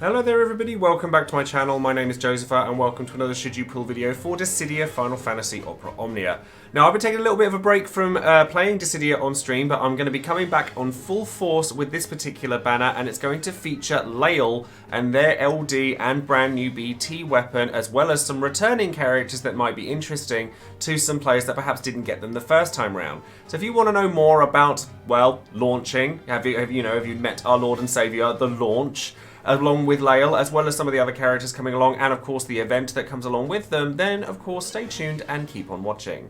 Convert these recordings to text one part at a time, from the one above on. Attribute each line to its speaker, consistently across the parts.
Speaker 1: Hello there everybody, welcome back to my channel. My name is Joesephyr and welcome to another Should You Pull video for Dissidia Final Fantasy Omnia. Now I've been taking a little bit of a break from playing Dissidia on stream, but I'm going to be coming back on full force with this particular banner, and it's going to feature Layle and their LD and brand new BT weapon, as well as some returning characters that might be interesting to some players that perhaps didn't get them the first time round. So if you want to know more about, well, launching, have you met our Lord and Saviour, the launch, along with Layle, as well as some of the other characters coming along, and of course the event that comes along with them, then of course stay tuned and keep on watching.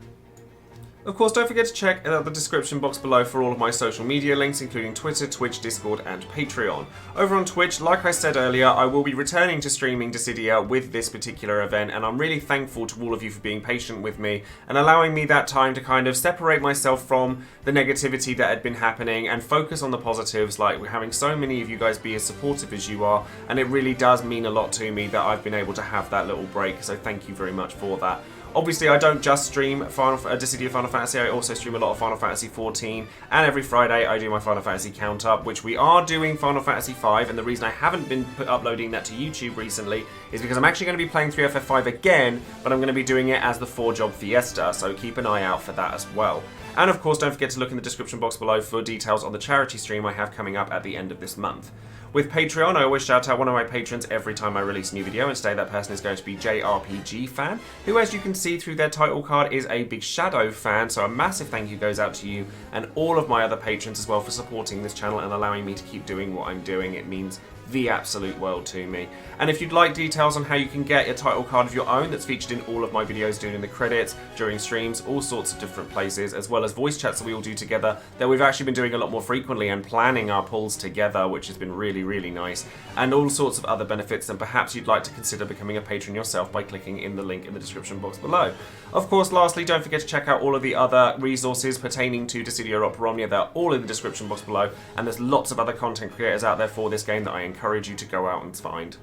Speaker 1: Of course, don't forget to check the description box below for all of my social media links, including Twitter, Twitch, Discord, and Patreon. Over on Twitch, like I said earlier, I will be returning to streaming Dissidia with this particular event, and I'm really thankful to all of you for being patient with me and allowing me that time to kind of separate myself from the negativity that had been happening and focus on the positives, like having so many of you guys be as supportive as you are, and it really does mean a lot to me that I've been able to have that little break, so thank you very much for that. Obviously, I don't just stream Dissidia Final Fantasy, I also stream a lot of Final Fantasy XIV, and every Friday I do my Final Fantasy count up, which we are doing Final Fantasy V, and the reason I haven't been uploading that to YouTube recently is because I'm actually going to be playing 3FF5 again, but I'm going to be doing it as the 4-job Fiesta, so keep an eye out for that as well. And of course, don't forget to look in the description box below for details on the charity stream I have coming up at the end of this month. With Patreon, I always shout out one of my patrons every time I release a new video, and today that person is going to be JRPG Fan, who, as you can see through their title card, is a big Shadow fan, so a massive thank you goes out to you and all of my other patrons as well for supporting this channel and allowing me to keep doing what I'm doing. It means the absolute world to me. And if you'd like details on how you can get a title card of your own that's featured in all of my videos, doing the credits, during streams, all sorts of different places, as well as voice chats that we all do together that we've actually been doing a lot more frequently and planning our pulls together, which has been really nice, and all sorts of other benefits, and perhaps you'd like to consider becoming a patron yourself by clicking in the link in the description box below. Of course, lastly, don't forget to check out all of the other resources pertaining to Dissidia Omnia. They're all in the description box below, and there's lots of other content creators out there for this game that I encourage you to go out and find.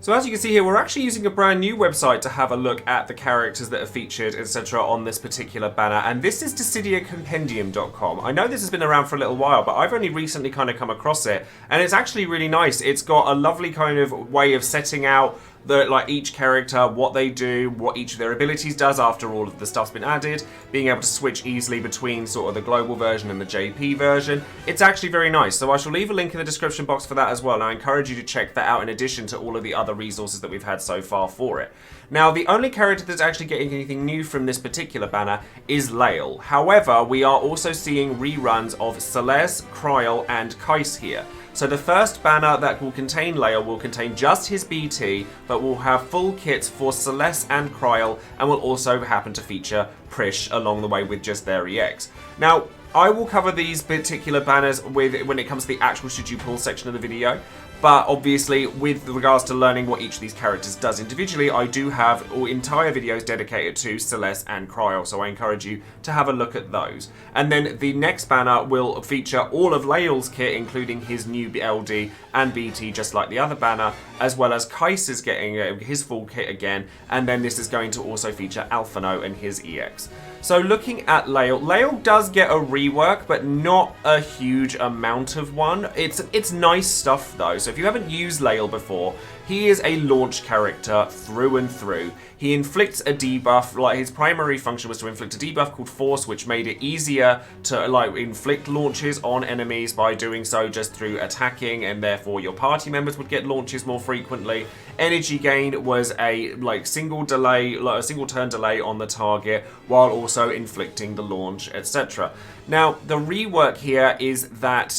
Speaker 1: So as you can see here, we're actually using a brand new website to have a look at the characters that are featured, etc. on this particular banner, and this is DissidiaCompendium.com. I know this has been around for a little while, but I've only recently kind of come across it, and it's actually really nice. It's got a lovely kind of way of setting out each character, what they do, what each of their abilities does after all of the stuff's been added, being able to switch easily between sort of the global version and the JP version. It's actually very nice, so I shall leave a link in the description box for that as well, and I encourage you to check that out in addition to all of the other resources that we've had so far for it. Now, the only character that's actually getting anything new from this particular banner is Layle. However, we are also seeing reruns of Celeste, Kryl, and Kais here. So the first banner that will contain Layle will contain just his BT, but will have full kits for Celeste and Kryl, and will also happen to feature Prish along the way with just their EX. Now, I will cover these particular banners when it comes to the actual Should You Pull section of the video, but obviously with regards to learning what each of these characters does individually, I do have entire videos dedicated to Celeste and Kryl, so I encourage you to have a look at those. And then the next banner will feature all of Layle's kit, including his new LD and BT, just like the other banner, as well as Kais is getting his full kit again, and then this is going to also feature Alphino and his EX. So looking at Layle, Layle does get a rework, but not a huge amount of one. It's nice stuff though, so if you haven't used Layle before, he is a launch character through and through. He inflicts a debuff, like his primary function was to inflict a debuff called Force, which made it easier to inflict launches on enemies by doing so just through attacking, and therefore your party members would get launches more frequently. Energy gain was a single turn delay on the target, while also inflicting the launch, etc. Now, the rework here is that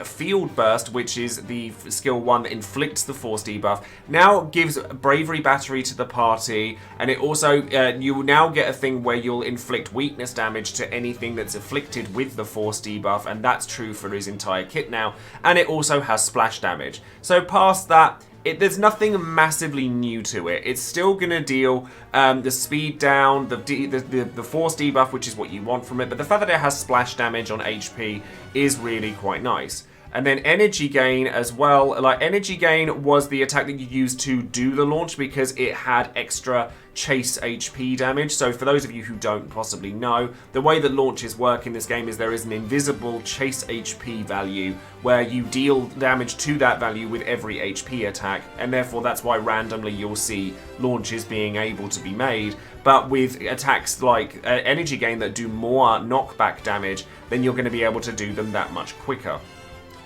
Speaker 1: Field Burst, which is the skill 1 that inflicts the Force debuff, now gives Bravery Battery to the party, and it also, you will now get a thing where you'll inflict weakness damage to anything that's afflicted with the Force debuff, and that's true for his entire kit now, and it also has splash damage. So past that, there's nothing massively new to it. It's still going to deal the speed down, the force debuff, which is what you want from it, but the fact that it has splash damage on HP is really quite nice. And then energy gain as well. Like, energy gain was the attack that you used to do the launch because it had extra chase HP damage. So for those of you who don't possibly know, the way that launches work in this game is there is an invisible chase HP value where you deal damage to that value with every HP attack, and therefore that's why randomly you'll see launches being able to be made. But with attacks like energy gain that do more knockback damage, then you're going to be able to do them that much quicker.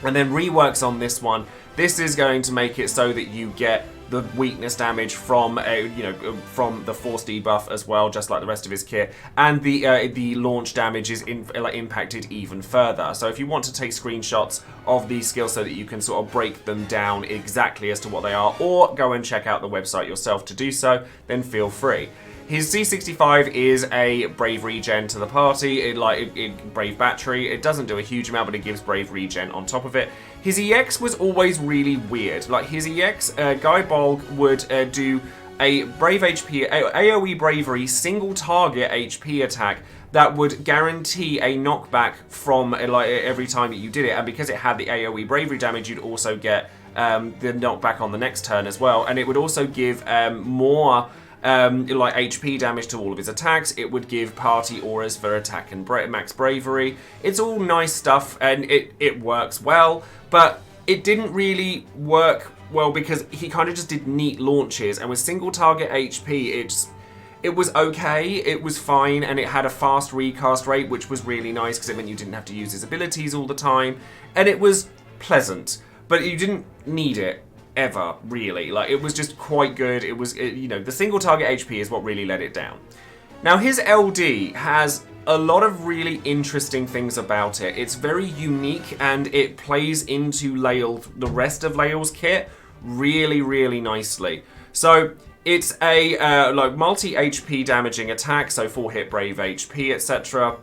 Speaker 1: And then reworks on this one. This is going to make it so that you get the weakness damage from from the force debuff as well, just like the rest of his kit, and the launch damage is impacted even further. So if you want to take screenshots of these skills so that you can sort of break them down exactly as to what they are, or go and check out the website yourself to do so, then feel free. His C65 is a Brave regen to the party, Brave battery. It doesn't do a huge amount, but it gives Brave regen on top of it. His EX was always really weird. Like, his EX, Guy Bolg would do a Brave HP, AoE Bravery single target HP attack that would guarantee a knockback from every time that you did it. And because it had the AoE Bravery damage, you'd also get the knockback on the next turn as well. And it would also give more HP damage to all of his attacks. It would give party auras for attack and max bravery. It's all nice stuff, and it works well, but it didn't really work well because he kind of just did neat launches, and with single target HP it was okay, it was fine, and it had a fast recast rate, which was really nice because it meant you didn't have to use his abilities all the time, and it was pleasant, but you didn't need it ever, really. Like, it was just quite good. It was, the single target HP is what really let it down. Now, his LD has a lot of really interesting things about it. It's very unique, and it plays into the rest of Layle's kit really, really nicely. So it's a multi HP damaging attack, so 4-hit Brave HP, etc.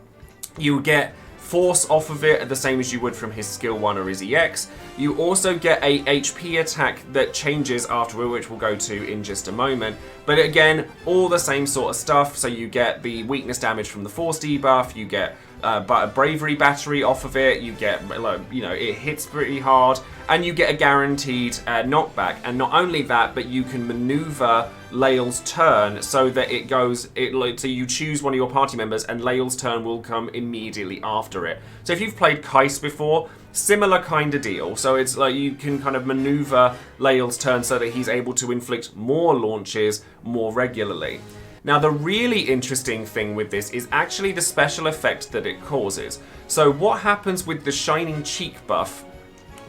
Speaker 1: You get force off of it, the same as you would from his skill 1 or his EX. You also get a HP attack that changes afterward, which we'll go to in just a moment. But again, all the same sort of stuff. So you get the weakness damage from the force debuff, you get a bravery battery off of it, you get, it hits pretty hard, and you get a guaranteed knockback. And not only that, but you can maneuver Layle's turn so that so you choose one of your party members and Layle's turn will come immediately after it. So if you've played Kais before, similar kind of deal. So it's like you can kind of maneuver Layle's turn so that he's able to inflict more launches more regularly. Now, the really interesting thing with this is actually the special effect that it causes. So what happens with the Shining Cheek buff,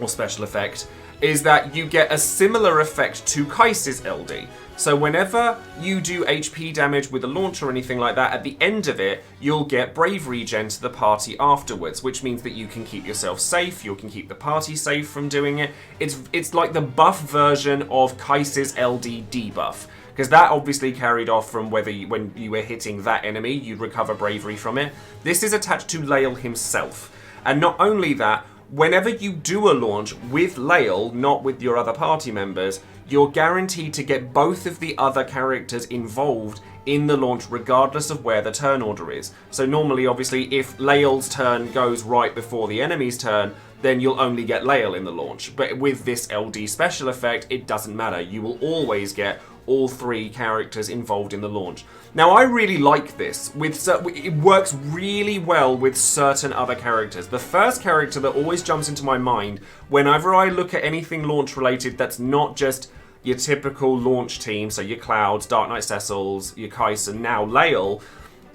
Speaker 1: or special effect, is that you get a similar effect to Kais's LD. So whenever you do HP damage with a launch or anything like that, at the end of it, you'll get Brave regen to the party afterwards, which means that you can keep yourself safe, you can keep the party safe from doing it. It's like the buff version of Kais's LD debuff, because that obviously carried off from when you were hitting that enemy, you'd recover bravery from it. This is attached to Layle himself. And not only that, whenever you do a launch with Layle, not with your other party members, you're guaranteed to get both of the other characters involved in the launch regardless of where the turn order is. So normally, obviously, if Layle's turn goes right before the enemy's turn, then you'll only get Layle in the launch. But with this LD special effect, it doesn't matter. You will always get all 3 characters involved in the launch. Now, I really like this. It works really well with certain other characters. The first character that always jumps into my mind whenever I look at anything launch related that's not just your typical launch team, so your Clouds, Dark Knight Cecils, your Kais, and now Layle,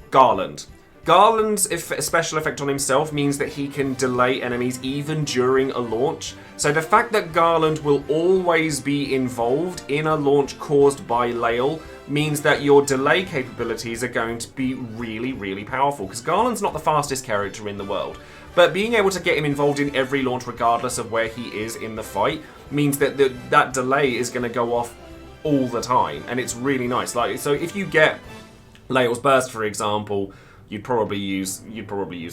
Speaker 1: Garland. Garland's special effect on himself means that he can delay enemies even during a launch. So the fact that Garland will always be involved in a launch caused by Layle means that your delay capabilities are going to be really, really powerful. Because Garland's not the fastest character in the world. But being able to get him involved in every launch regardless of where he is in the fight means that that delay is going to go off all the time. And it's really nice. So if you get Layle's Burst, for example, you'd probably use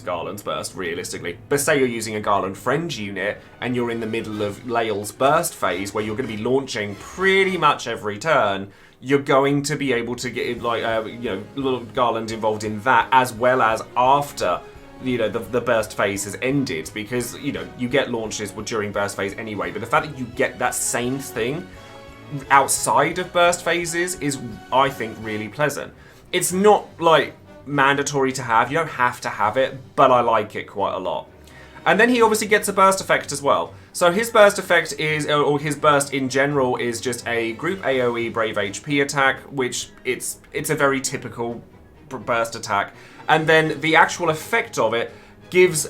Speaker 1: Garland's Burst, realistically. But say you're using a Garland Friend unit, and you're in the middle of Layle's Burst phase, where you're going to be launching pretty much every turn, you're going to be able to get little Garland involved in that, as well as after the burst phase has ended, because you get launches during burst phase anyway, but the fact that you get that same thing outside of burst phases is, I think, really pleasant. It's not like mandatory to have, you don't have to have it, but I like it quite a lot. And then he obviously gets a burst effect as well. So his burst effect is, or his burst in general, is just a group AoE Brave HP attack, which it's a very typical burst attack. And then the actual effect of it gives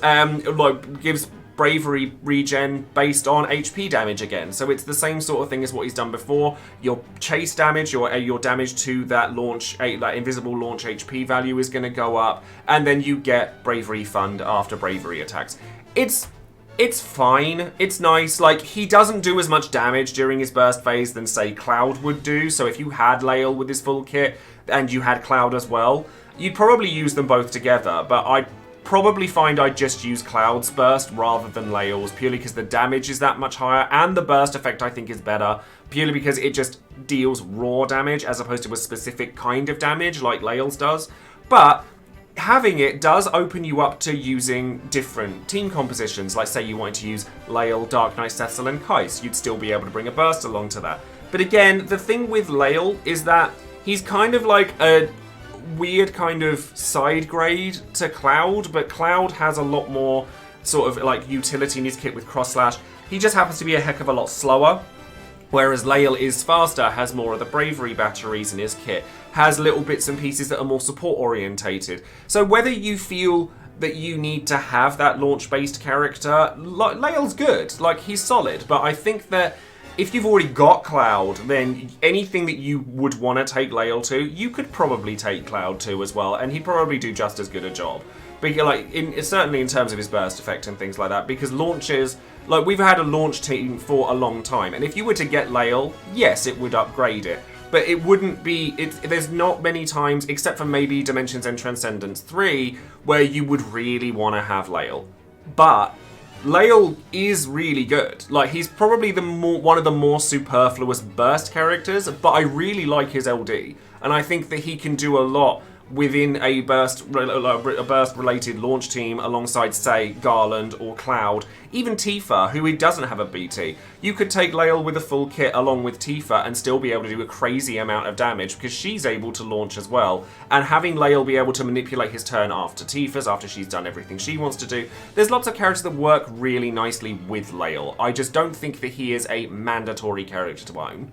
Speaker 1: bravery regen based on HP damage again. So it's the same sort of thing as what he's done before. Your chase damage, your damage to that launch, that invisible launch HP value is going to go up, and then you get bravery fund after bravery attacks. It's fine. It's nice. Like, he doesn't do as much damage during his burst phase than, say, Cloud would do. So if you had Layle with his full kit and you had Cloud as well, you'd probably use them both together. But I'd probably find I'd just use Cloud's burst rather than Layle's, purely because the damage is that much higher, and the burst effect I think is better, purely because it just deals raw damage as opposed to a specific kind of damage like Layle's does. But having it does open you up to using different team compositions. Like, say you wanted to use Layle, Dark Knight, Cecil, and Kais, you'd still be able to bring a burst along to that. But again, the thing with Layle is that he's kind of like a weird kind of side grade to Cloud, but Cloud has a lot more sort of like utility in his kit with Cross Slash. He just happens to be a heck of a lot slower. Whereas Layle is faster, has more of the bravery batteries in his kit, has little bits and pieces that are more support orientated. So whether you feel that you need to have that launch-based character, Layle's good. Like, he's solid. But I think that if you've already got Cloud, then anything that you would want to take Layle to, you could probably take Cloud to as well, and he'd probably do just as good a job. But certainly in terms of his burst effect and things like that, because launches, like, we've had a launch team for a long time, and if you were to get Layle, yes, it would upgrade it. But it wouldn't be, there's not many times, except for maybe Dimensions and Transcendence 3, where you would really want to have Layle. But Layle is really good. Like, he's probably one of the more superfluous burst characters, but I really like his LD. And I think that he can do a lot within a burst-related launch team alongside, say, Garland or Cloud. Even Tifa, who he doesn't have a BT. You could take Layle with a full kit along with Tifa and still be able to do a crazy amount of damage because she's able to launch as well. And having Layle be able to manipulate his turn after Tifa's, after she's done everything she wants to do, there's lots of characters that work really nicely with Layle. I just don't think that he is a mandatory character to own.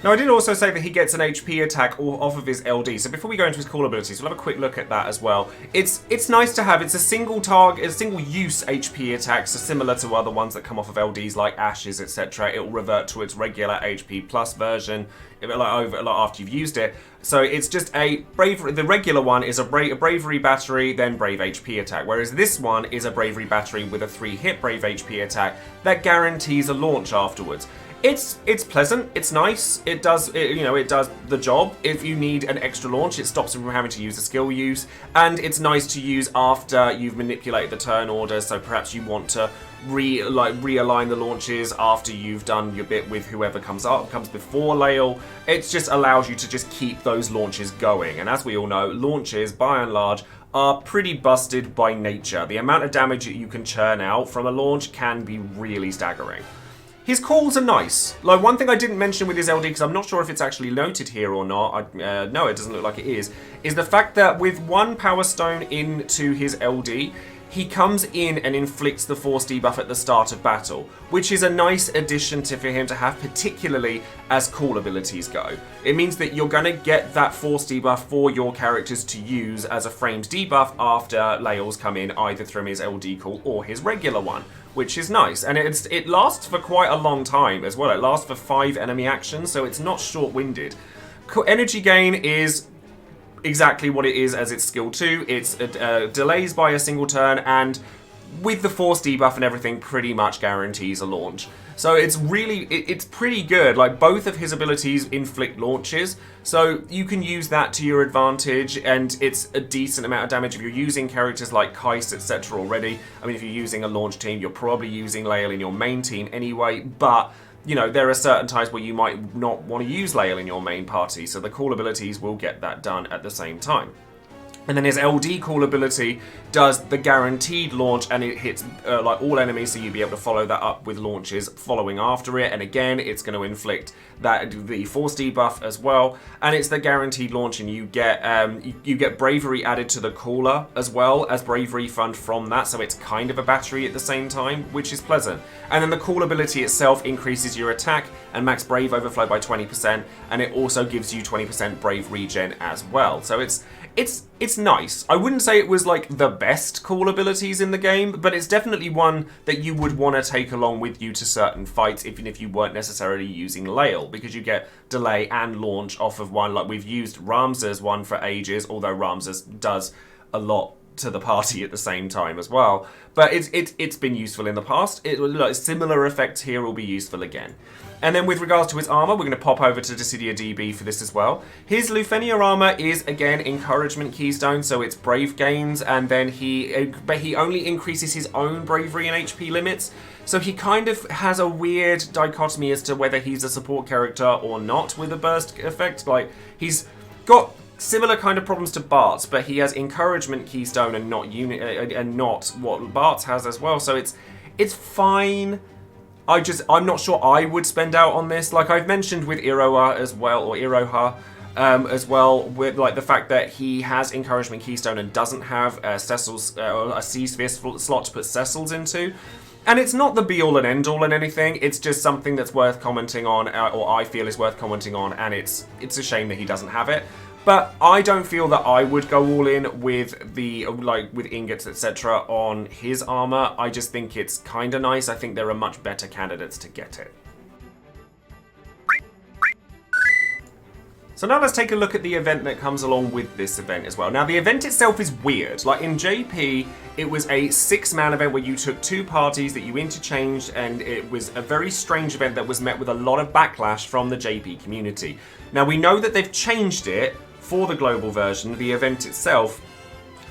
Speaker 1: Now, I did also say that he gets an HP attack off of his LD, so before we go into his core abilities, we'll have a quick look at that as well. It's nice to have. It's a single target, a single use HP attack, so similar to other ones that come off of LDs like Ashes, etc. It will revert to its regular HP plus version after you've used it. So it's just a bravery. The regular one is a bravery battery, then brave HP attack. Whereas this one is a bravery battery with a 3-hit brave HP attack that guarantees a launch afterwards. It's pleasant, it's nice, it does the job. If you need an extra launch, it stops you from having to use a skill use, and it's nice to use after you've manipulated the turn order, so perhaps you want to realign the launches after you've done your bit with whoever comes before Layle. It just allows you to just keep those launches going, and as we all know, launches, by and large, are pretty busted by nature. The amount of damage that you can churn out from a launch can be really staggering. His calls are nice. Like, one thing I didn't mention with his LD, because I'm not sure if it's actually noted here or not, no, it doesn't look like it is the fact that with one Power Stone into his LD, he comes in and inflicts the Force debuff at the start of battle, which is a nice addition for him to have, particularly as call abilities go. It means that you're going to get that Force debuff for your characters to use as a framed debuff after Layle's come in, either from his LD call or his regular one, which is nice. And it lasts for quite a long time as well. It lasts for 5 enemy actions, so it's not short-winded. Energy gain is exactly what it is as its skill 2. It's delays by a single turn, and with the Force debuff and everything, pretty much guarantees a launch. So it's pretty good. Like, both of his abilities inflict launches, so you can use that to your advantage, and it's a decent amount of damage if you're using characters like Kais, etc. already. I mean, if you're using a launch team, you're probably using Layle in your main team anyway, but you know, there are certain times where you might not want to use Layle in your main party, so the call abilities will get that done at the same time. And then his LD call ability does the guaranteed launch, and it hits like all enemies, so you'll be able to follow that up with launches following after it. And again, it's going to inflict the force debuff as well. And it's the guaranteed launch, and you get bravery added to the caller as well as bravery fund from that. So it's kind of a battery at the same time, which is pleasant. And then the call ability itself increases your attack and max brave overflow by 20%, and it also gives you 20% brave regen as well. So it's nice. I wouldn't say it was like the best call abilities in the game, but it's definitely one that you would want to take along with you to certain fights, even if you weren't necessarily using Layle, because you get delay and launch off of one. Like we've used Ramza's one for ages, although Ramza's does a lot to the party at the same time as well. But it's been useful in the past. Similar effects here will be useful again. And then with regards to his armor, we're going to pop over to Dissidia DB for this as well. His Lufenia armor is, again, encouragement keystone, so it's brave gains, and then but he only increases his own bravery and HP limits. So he kind of has a weird dichotomy as to whether he's a support character or not with a burst effect. Like, he's got similar kind of problems to Bart's, but he has encouragement keystone and not what Bart's has as well. So it's fine. I'm not sure I would spend out on this. Like I've mentioned with Iroha as well, or Iroha as well, with like the fact that he has encouragement keystone and doesn't have Cecil's a C-sphere slot to put Cecil's into. And it's not the be-all and end-all and anything. It's just something that's worth commenting on, or I feel is worth commenting on, and it's a shame that he doesn't have it. But I don't feel that I would go all in with with ingots, etc. on his armor. I just think it's kind of nice. I think there are much better candidates to get it. So now let's take a look at the event that comes along with this event as well. Now the event itself is weird. Like in JP, it was a 6-man event where you took 2 parties that you interchanged, and it was a very strange event that was met with a lot of backlash from the JP community. Now we know that they've changed it for the global version, the event itself,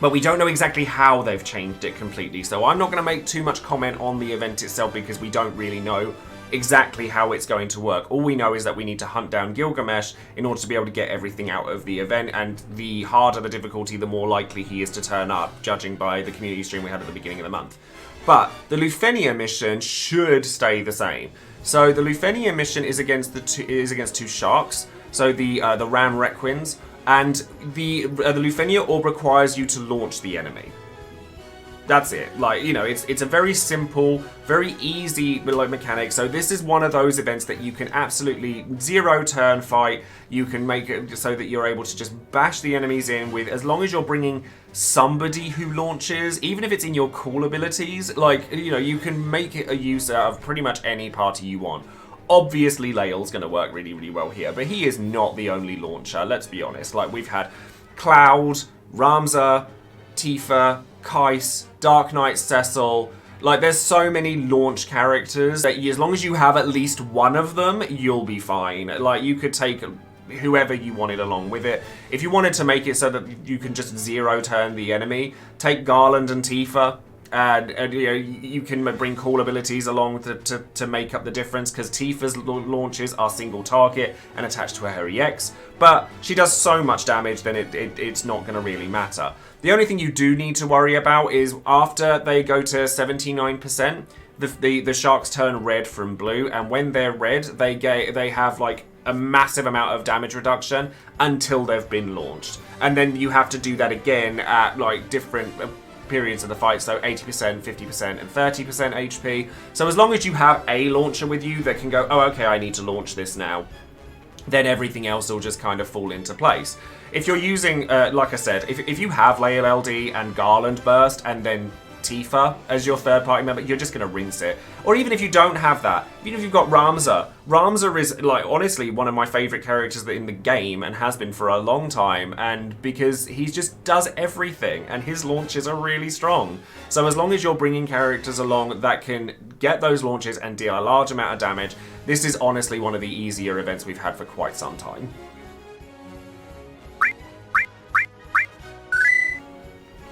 Speaker 1: but we don't know exactly how they've changed it completely. So I'm not going to make too much comment on the event itself because we don't really know exactly how it's going to work. All we know is that we need to hunt down Gilgamesh in order to be able to get everything out of the event, and the harder the difficulty, the more likely he is to turn up, judging by the community stream we had at the beginning of the month. But the Lufenia mission should stay the same. So the Lufenia mission is against 2 sharks. So the Ram Requins, and the Lufenia orb requires you to launch the enemy. That's it. Like, you know, it's a very simple, very easy mechanic. So this is one of those events that you can absolutely 0-turn fight. You can make it so that you're able to just bash the enemies in with, as long as you're bringing somebody who launches, even if it's in your cool abilities, like, you know, you can make it a use out of pretty much any party you want. Obviously, Layle's going to work really, really well here, but he is not the only launcher, let's be honest. Like, we've had Cloud, Ramza, Tifa, Kais, Dark Knight, Cecil. Like, there's so many launch characters that as long as you have at least one of them, you'll be fine. Like, you could take whoever you wanted along with it. If you wanted to make it so that you can just 0-turn the enemy, take Garland and Tifa. And you know, you can bring cool abilities along to make up the difference, because Tifa's launches are single target and attached to her EX, but she does so much damage then it's not going to really matter. The only thing you do need to worry about is after they go to 79%, the sharks turn red from blue, and when they're red, they have like a massive amount of damage reduction until they've been launched, and then you have to do that again at like different periods of the fight, so 80%, 50%, and 30% HP. So as long as you have a launcher with you that can go, oh, okay, I need to launch this now, then everything else will just kind of fall into place. If you're using, like I said, if you have Layle LD and Garland Burst and then Tifa as your third party member, you're just going to rinse it. Or even if you don't have that, even if you've got Ramza. Ramza is, like, honestly one of my favourite characters in the game and has been for a long time, and because he just does everything and his launches are really strong. So as long as you're bringing characters along that can get those launches and deal a large amount of damage, this is honestly one of the easier events we've had for quite some time.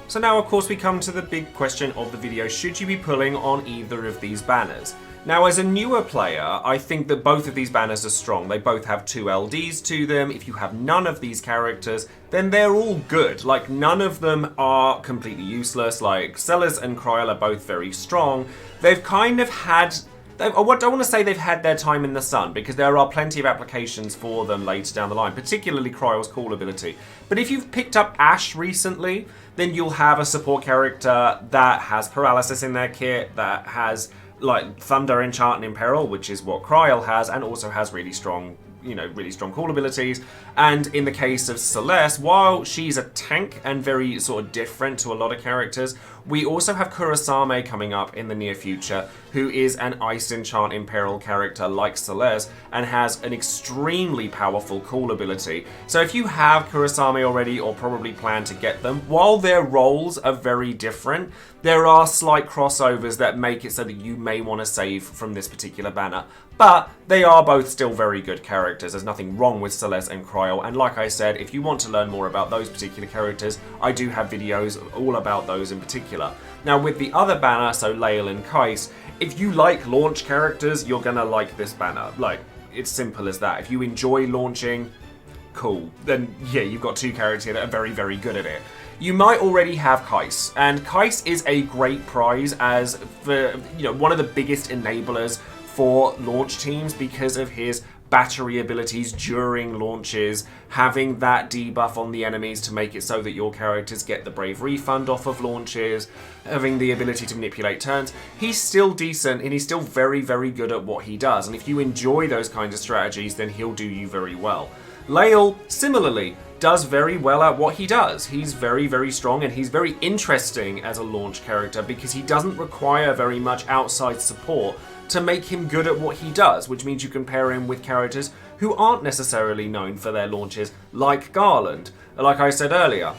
Speaker 1: So now, of course, we come to the big question of the video. Should you be pulling on either of these banners? Now, as a newer player, I think that both of these banners are strong. They both have 2 LDs to them. If you have none of these characters, then they're all good. Like, none of them are completely useless. Like, Celes and Cryle are both very strong. They've kind of had... I don't want to say they've had their time in the sun, because there are plenty of applications for them later down the line, particularly Cryle's call ability. But if you've picked up Ashe recently, then you'll have a support character that has paralysis in their kit, that has like Thunder, Enchant, and Imperil, which is what Cryle has, and also has really strong, really strong call abilities. And in the case of Celes, while she's a tank and very sort of different to a lot of characters, we also have Kurasame coming up in the near future, who is an Ice Enchant Imperil character like Celes, and has an extremely powerful call ability. So if you have Kurasame already, or probably plan to get them, while their roles are very different, there are slight crossovers that make it so that you may want to save from this particular banner. But they are both still very good characters. There's nothing wrong with Celes and Cryle, and like I said, if you want to learn more about those particular characters, I do have videos all about those in particular. Now, with the other banner, so Layle and Kais, if you like launch characters, you're gonna like this banner. Like, it's simple as that. If you enjoy launching, cool. Then yeah, you've got 2 characters here that are very, very good at it. You might already have Kais, and Kais is a great prize as one of the biggest enablers for launch teams because of his battery abilities during launches, having that debuff on the enemies to make it so that your characters get the brave refund off of launches, having the ability to manipulate turns. He's still decent, and he's still very, very good at what he does, and if you enjoy those kinds of strategies, then he'll do you very well. Layle, similarly, does very well at what he does. He's very, very strong, and he's very interesting as a launch character because he doesn't require very much outside support to make him good at what he does, which means you can pair him with characters who aren't necessarily known for their launches, like Garland. Like I said earlier,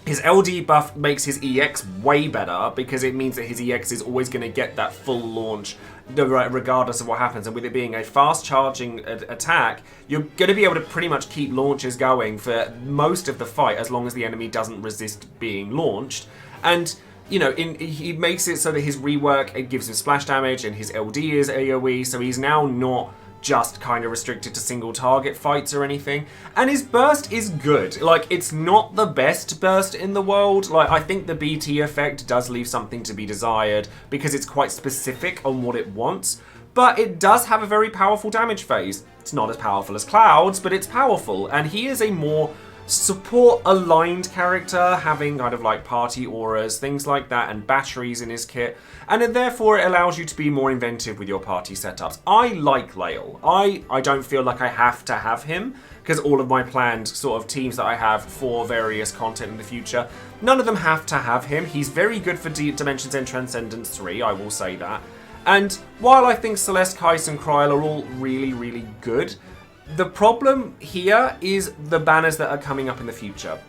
Speaker 1: his LD buff makes his EX way better because it means that his EX is always going to get that full launch regardless of what happens, and with it being a fast charging attack, you're going to be able to pretty much keep launches going for most of the fight as long as the enemy doesn't resist being launched. And he makes it so that his rework, it gives him splash damage, and his LD is AoE, so he's now not just kind of restricted to single target fights or anything. And his burst is good. Like, it's not the best burst in the world. Like, I think the BT effect does leave something to be desired because it's quite specific on what it wants, but it does have a very powerful damage phase. It's not as powerful as Cloud's, but it's powerful, and he is a more support-aligned character, having kind of like party auras, things like that, and batteries in his kit, and then therefore it allows you to be more inventive with your party setups. I like Layle. I don't feel like I have to have him, because all of my planned sort of teams that I have for various content in the future, none of them have to have him. He's very good for Dimensions End Transcendence 3, I will say that. And while I think Celeste, Kais, and Cryle are all really, really good, the problem here is the banners that are coming up in the future.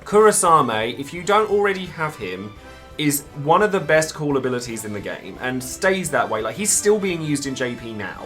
Speaker 1: Kurasame, if you don't already have him, is one of the best call abilities in the game, and stays that way. Like, he's still being used in JP now.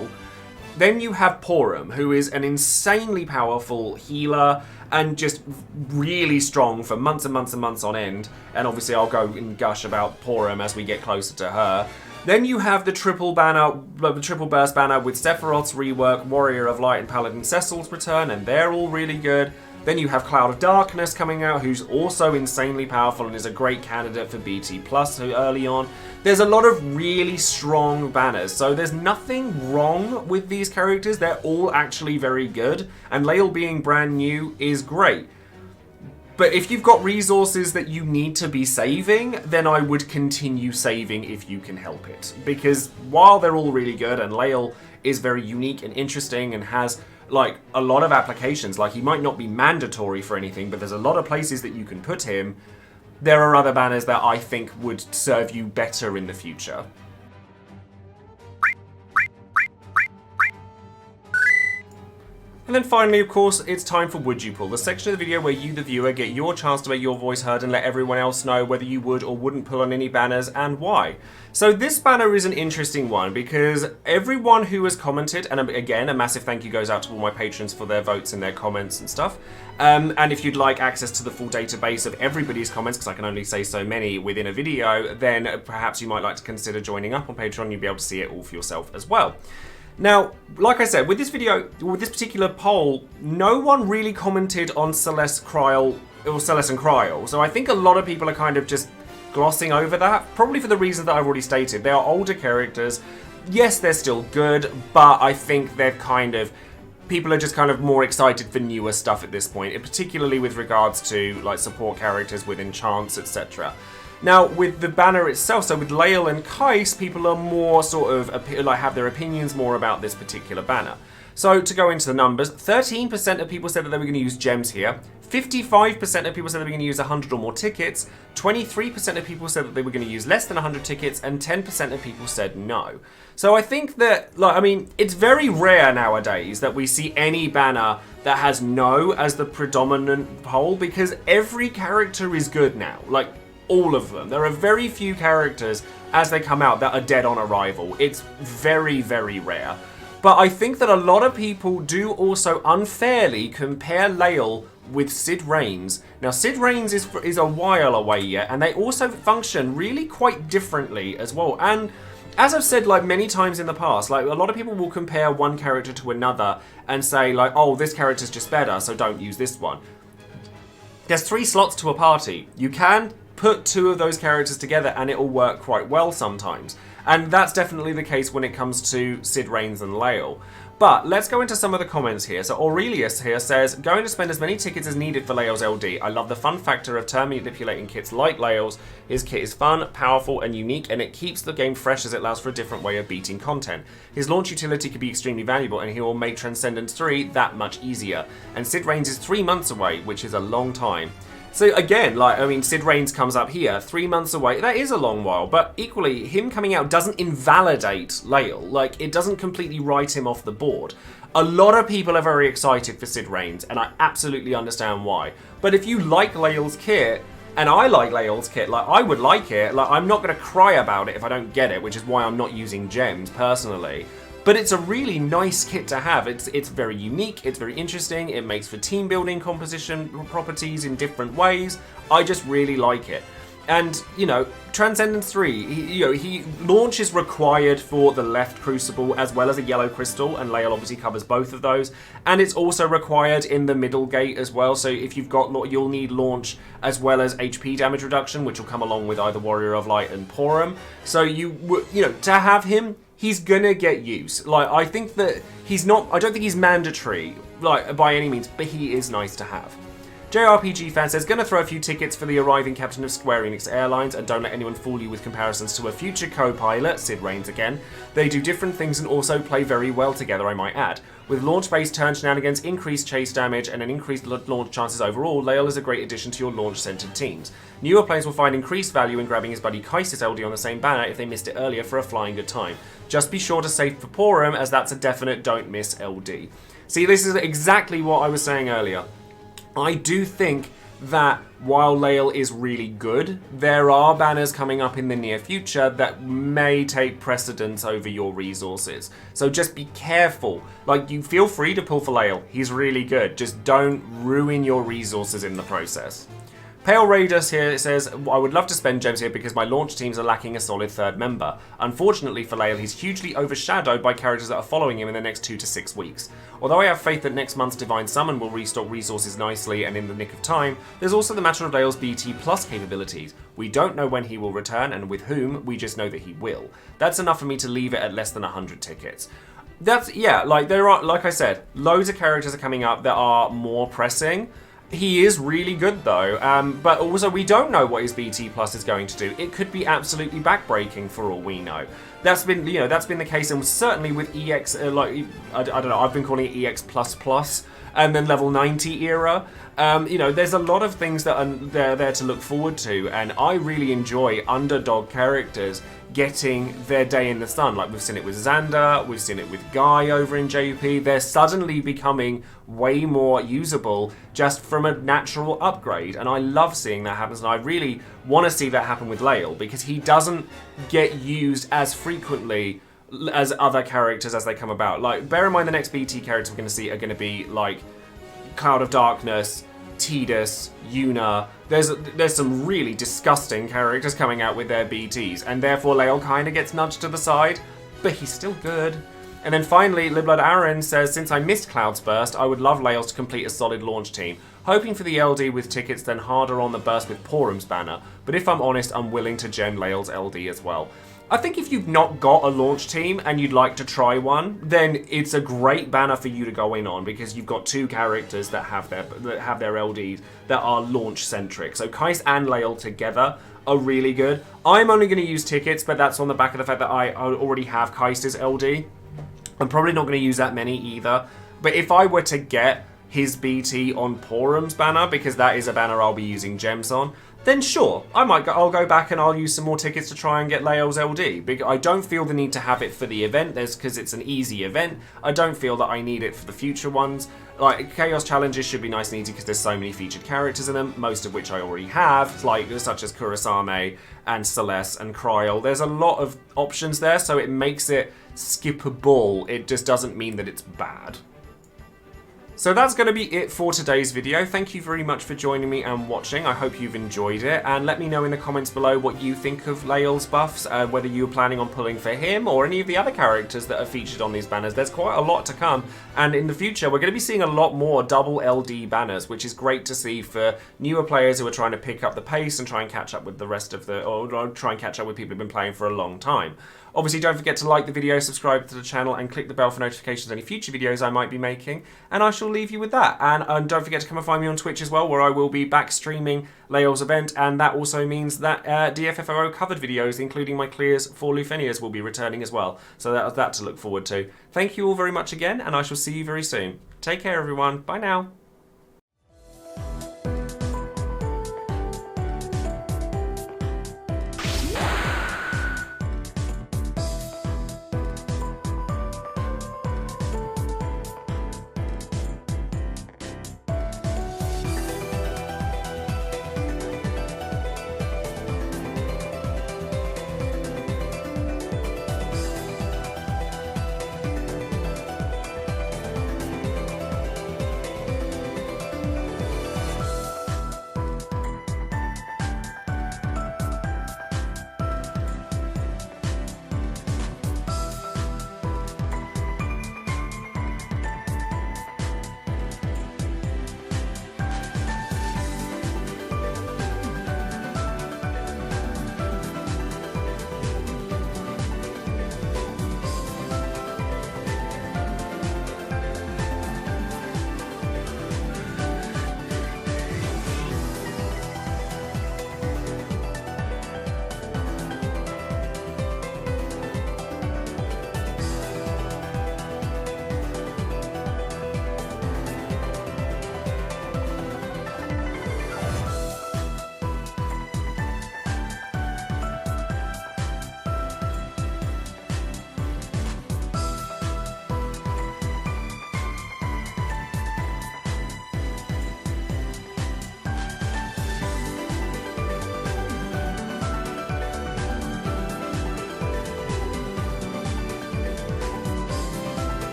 Speaker 1: Then you have Porum, who is an insanely powerful healer, and just really strong for months and months and months on end. And obviously I'll go and gush about Porum as we get closer to her. Then you have the triple burst banner with Sephiroth's rework, Warrior of Light, and Paladin Cecil's return, and they're all really good. Then you have Cloud of Darkness coming out, who's also insanely powerful and is a great candidate for BT Plus early on. There's a lot of really strong banners, so there's nothing wrong with these characters. They're all actually very good, and Layle being brand new is great. But if you've got resources that you need to be saving, then I would continue saving if you can help it. Because while they're all really good, and Layle is very unique and interesting and has like a lot of applications, like he might not be mandatory for anything, but there's a lot of places that you can put him, there are other banners that I think would serve you better in the future. And then finally, of course, it's time for Would You Pull, the section of the video where you, the viewer, get your chance to make your voice heard and let everyone else know whether you would or wouldn't pull on any banners and why. So this banner is an interesting one because everyone who has commented, and again, a massive thank you goes out to all my patrons for their votes and their comments and stuff. And if you'd like access to the full database of everybody's comments, because I can only say so many within a video, then perhaps you might like to consider joining up on Patreon. You'll be able to see it all for yourself as well. Now, like I said, with this video, with this particular poll, no one really commented on Celeste and Kryl, so I think a lot of people are kind of just glossing over that, probably for the reasons that I've already stated. They are older characters. Yes, they're still good, but I think they're people are just kind of more excited for newer stuff at this point, particularly with regards to like support characters with enchants, etc. Now, with the banner itself, so with Layle and Kais, people are more sort of, have their opinions more about this particular banner. So, to go into the numbers, 13% of people said that they were going to use gems here, 55% of people said they were going to use 100 or more tickets, 23% of people said that they were going to use less than 100 tickets, and 10% of people said no. So I think that, it's very rare nowadays that we see any banner that has no as the predominant poll, because every character is good now. All of them. There are very few characters as they come out that are dead on arrival. It's very, very rare. But I think that a lot of people do also unfairly compare Layle with Cid Raines. Now, Cid Raines is a while away yet, and they also function really quite differently as well. And as I've said many times in the past, a lot of people will compare one character to another and say oh, this character's just better, so don't use this one. There's 3 slots to a party. You can put 2 of those characters together and it'll work quite well sometimes. And that's definitely the case when it comes to Cid Raines and Layle. But let's go into some of the comments here. So Aurelius here says, going to spend as many tickets as needed for Layle's LD. I love the fun factor of turn manipulating kits like Layle's. His kit is fun, powerful, and unique, and it keeps the game fresh as it allows for a different way of beating content. His launch utility could be extremely valuable, and he will make Transcendence 3 that much easier. And Cid Raines is 3 months away, which is a long time. So again, Cid Raines comes up here, 3 months away. That is a long while, but equally, him coming out doesn't invalidate Layle. It doesn't completely write him off the board. A lot of people are very excited for Cid Raines, and I absolutely understand why. But if you like Layle's kit, and I like Layle's kit, I would like it. I'm not going to cry about it if I don't get it, which is why I'm not using gems, personally. But it's a really nice kit to have. It's very unique, it's very interesting, it makes for team building composition properties in different ways. I just really like it. And, Transcendence 3, he launch is required for the left crucible as well as a yellow crystal, and Layle obviously covers both of those. And it's also required in the middle gate as well, so if you've got, you'll need launch as well as HP damage reduction, which will come along with either Warrior of Light and Porum. So to have him, he's gonna get use. I think that I don't think he's mandatory, by any means, but he is nice to have. JRPG fan says, gonna throw a few tickets for the arriving captain of Square Enix Airlines, and don't let anyone fool you with comparisons to a future co-pilot, Cid Raines again. They do different things and also play very well together, I might add. With launch-based turn shenanigans, increased chase damage, and an increased launch chances overall, Layle is a great addition to your launch-centered teams. Newer players will find increased value in grabbing his buddy Kais' LD on the same banner if they missed it earlier for a flying good time. Just be sure to save for Porum, as that's a definite don't miss LD. See, this is exactly what I was saying earlier. I do think that while Layle is really good, there are banners coming up in the near future that may take precedence over your resources. So just be careful. You feel free to pull for Layle. He's really good. Just don't ruin your resources in the process. Pale Raiders here says, I would love to spend gems here because my launch teams are lacking a solid third member. Unfortunately for Layle, he's hugely overshadowed by characters that are following him in the next 2 to 6 weeks. Although I have faith that next month's Divine Summon will restock resources nicely and in the nick of time, there's also the matter of Layle's BT Plus capabilities. We don't know when he will return and with whom, we just know that he will. That's enough for me to leave it at less than 100 tickets. There are, like I said, loads of characters are coming up that are more pressing. He is really good though, but also we don't know what his BT Plus is going to do. It could be absolutely backbreaking for all we know. That's been the case, and certainly with EX, I don't know, I've been calling it EX++, and then level 90 era. There's a lot of things that are there to look forward to, and I really enjoy underdog characters getting their day in the sun. Like we've seen it with Xander, we've seen it with Guy over in JP. They're suddenly becoming way more usable just from a natural upgrade, and I love seeing that happen, and I really want to see that happen with Layle, because he doesn't get used as frequently as other characters as they come about. Like, bear in mind the next BT characters we're going to see are going to be like Cloud of Darkness, Tidus, Yuna. There's some really disgusting characters coming out with their BTs, and therefore Layle kind of gets nudged to the side, but he's still good. And then finally, Liblood Aaron says, since I missed Cloud's Burst, I would love Layle to complete a solid launch team. Hoping for the LD with tickets, then harder on the burst with Porum's banner. But if I'm honest, I'm willing to gem Layle's LD as well. I think if you've not got a launch team and you'd like to try one, then it's a great banner for you to go in on, because you've got two characters that have their LDs that are launch centric. So Kais and Layle together are really good. I'm only going to use tickets, but that's on the back of the fact that I already have Kais's LD. I'm probably not going to use that many either. But if I were to get his BT on Porum's banner, because that is a banner I'll be using gems on, then sure, I'll go back and I'll use some more tickets to try and get Layle's LD. I don't feel the need to have it for the event, because it's an easy event. I don't feel that I need it for the future ones. Like, Chaos Challenges should be nice and easy because there's so many featured characters in them, most of which I already have, like such as Kurasame and Celeste and Kryl. There's a lot of options there, so it makes it skippable. It just doesn't mean that it's bad. So that's going to be it for today's video. Thank you very much for joining me and watching. I hope you've enjoyed it, and let me know in the comments below what you think of Layle's buffs, whether you were planning on pulling for him or any of the other characters that are featured on these banners. There's quite a lot to come, and in the future we're going to be seeing a lot more double LD banners, which is great to see for newer players who are trying to pick up the pace and try and catch up with the rest of or try and catch up with people who've been playing for a long time. Obviously, don't forget to like the video, subscribe to the channel, and click the bell for notifications of any future videos I might be making. And I shall leave you with that. And don't forget to come and find me on Twitch as well, where I will be back streaming Layle's event. And that also means that DFFOO covered videos, including my clears for Lufenias, will be returning as well. So that to look forward to. Thank you all very much again, and I shall see you very soon. Take care, everyone. Bye now.